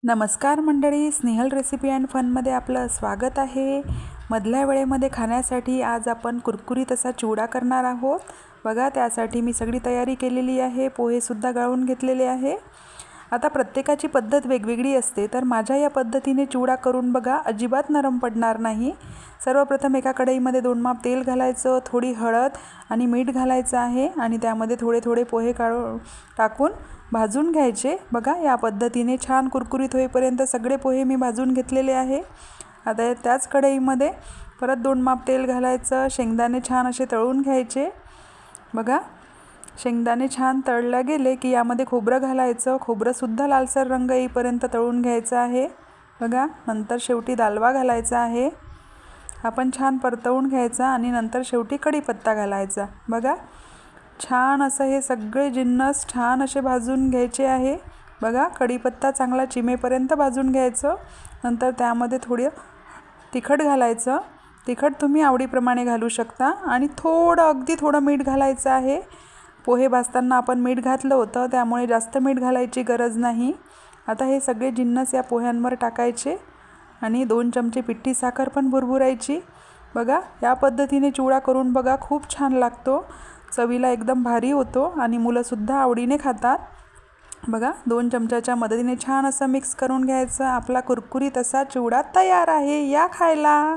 नमस्कार मंडळी, Snehal recipe and फनमध्ये आपलं स्वागत आहे। मधल्या वेळेमध्ये खाण्यासाठी आज आपण कुरकुरीत असा चिवडा करणार आहोत। बघा, त्यासाठी मी सगळी तयारी केलेली आहे। पोहेसुद्धा गाळून घेतलेले आहे। आता प्रत्येकाची पद्धत वेगवेगळी असते, तर माझ्या या पद्धतीने चिवडा करून बघा, अजिबात नरम पडणार नाही। सर्वप्रथम एका कढईमध्ये 2 माप तेल घालायचं, थोडी हळद आणि मीठ घालायचं आहे आणि त्यामध्ये थोडे थोडे पोहे टाकून भाजून घ्यायचे। बघा, या पद्धतीने छान कुरकुरीत होईपर्यंत सगळे पोहे मी भाजून घेतलेले आहे। आता त्याच कढईमध्ये परत 2 माप तेल घालायचं, शेंगदाणे छान असे तळून घ्यायचे। बघा, शेंगदाणे छान तळले गेले की यामध्ये खोबरं घालायचं। खोबरंसुद्धा लालसर रंग येईपर्यंत तळून घ्यायचं आहे। बघा, नंतर शेवटी दालवा घालायचा आहे। आपण छान परतवून घ्यायचा आणि नंतर शेवटी कढीपत्ता घालायचा। बघा, छान असं हे सगळे जिन्नस छान असे भाजून घ्यायचे आहे। बघा, कढीपत्ता चांगला चिमेपर्यंत भाजून घ्यायचं। नंतर त्यामध्ये थोडं तिखट घालायचं। तिखट तुम्ही आवडीप्रमाणे घालू शकता आणि अगदी थोडं मीठ घालायचं आहे। पोहे भाजताना आपण मीठ घातलं होतं, त्यामुळे जास्त मीठ घालायची गरज नाही। आता हे सगळे जिन्नस या पोह्यांवर टाकायचे आणि 2 चमचे पिठी साखर पण भुरभुरायची। बघा, या पद्धतीने चिवडा करून बघा, खूप छान लागतो। चवीला एकदम भारी होतो आणि मुलंसुद्धा आवडीने खातात। बघा, 2 चमच्याच्या मदतीने छान असं मिक्स करून घ्यायचं। आपला कुरकुरीत असा चिवडा तयार आहे, या खायला।